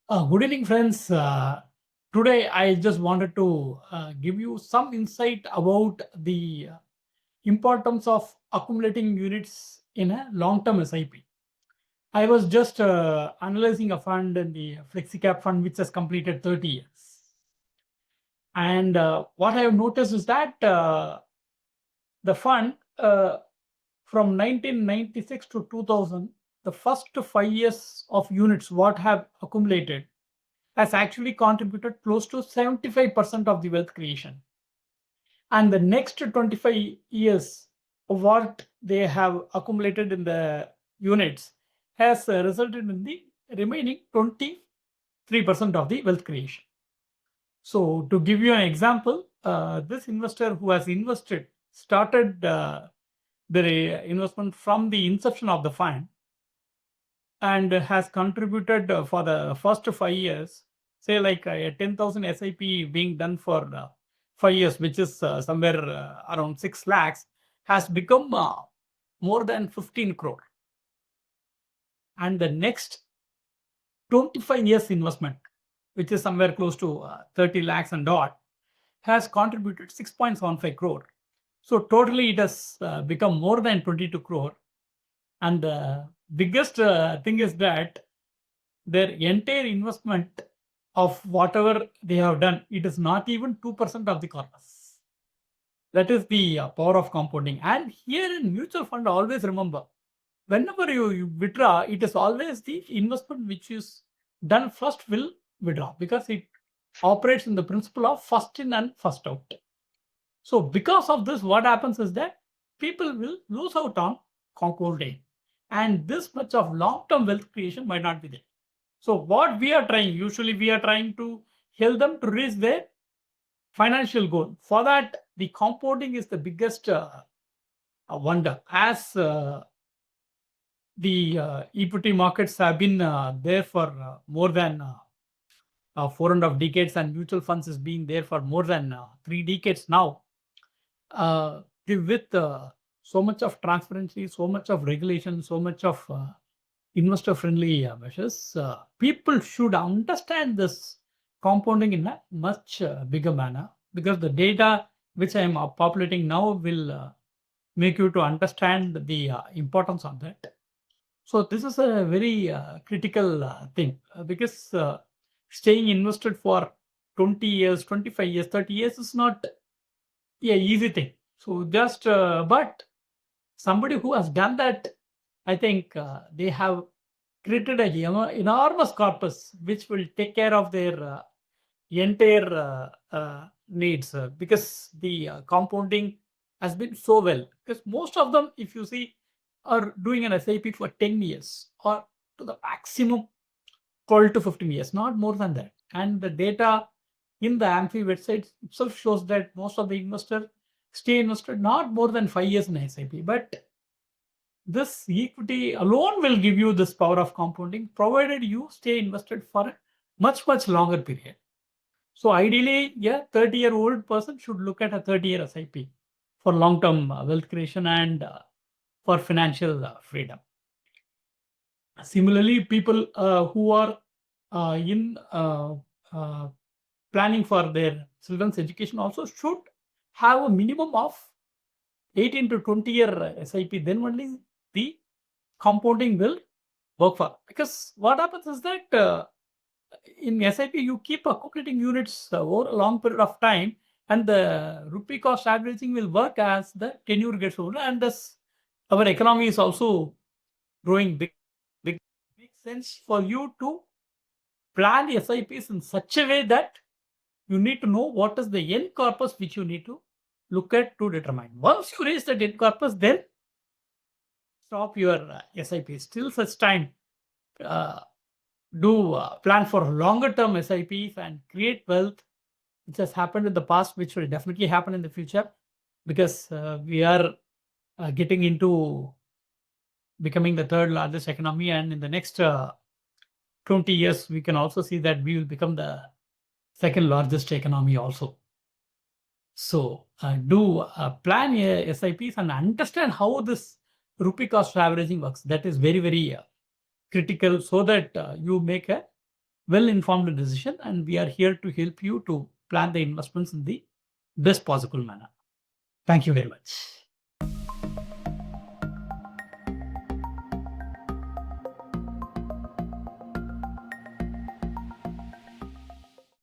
Good evening, friends. Today, I just wanted to give you some insight about the importance of accumulating units in a long-term SIP. I was just analyzing a fund in the Flexicap Fund, which has completed 30 years. And what I have noticed is that the fund from 1996 to 2000, the first 5 years of units, what have accumulated has actually contributed close to 75% of the wealth creation. And the next 25 years, what they have accumulated in the units has resulted in the remaining 23% of the wealth creation. So, to give you an example, this investor who has started the investment from the inception of the fund and has contributed for the first 5 years, say like a 10,000 SIP being done for 5 years, which is somewhere around 6 lakhs, has become more than 15 crore. And the next 25 years investment, which is somewhere close to 30 lakhs and dot, has contributed 6.75 crore. So totally it has become more than 22 crore. And the biggest thing is that their entire investment of whatever they have done, it is not even 2% of the corpus. That is the power of compounding. And here in mutual fund, always remember, whenever you withdraw, it is always the investment which is done first will withdraw, because it operates in the principle of first in and first out. So because of this, what happens is that people will lose out on compounding, and this much of long-term wealth creation might not be there. So what we are trying, usually we are trying to help them to reach their financial goal. For that, the compounding is the biggest wonder. As the equity markets have been there for more than 4.5 decades, and mutual funds is being there for more than 3 decades now. With so much of transparency, so much of regulation, so much of investor friendly measures, people should understand this compounding in a much bigger manner, because the data which I am populating now will make you to understand the importance of that. So this is a very critical thing, because staying invested for 20 years, 25 years, 30 years is not a easy thing. So just but somebody who has done that, I think they have created a enormous corpus which will take care of their entire needs, because the compounding has been so well. Because most of them, if you see, are doing an SIP for 10 years or to the maximum 12 to 15 years, not more than that. And the data in the AMFI website itself shows that most of the investors stay invested not more than 5 years in SIP. But this equity alone will give you this power of compounding, provided you stay invested for a much, much longer period. So ideally, yeah, 30-year-old person should look at a 30-year SIP for long-term wealth creation and for financial freedom. Similarly, people who are in planning for their children's education also should have a minimum of 18 to 20-year SIP. Then only the compounding will work for. Because what happens is that in SIP, you keep accumulating units over a long period of time, and the rupee cost averaging will work as the tenure gets older, and thus our economy is also growing big. Makes sense for you to plan the SIPs in such a way that you need to know what is the end corpus which you need to look at to determine. Once you reach the end corpus, then stop your SIPs. Till such time, do plan for longer term SIPs and create wealth, which has happened in the past, which will definitely happen in the future, because we are getting into becoming the third largest economy, and in the next 20 years, we can also see that we will become the second largest economy also. So do plan SIPs and understand how this rupee cost averaging works. That is very, very critical, so that you make a well informed decision, and we are here to help you to plan the investments in the best possible manner. Thank you very much.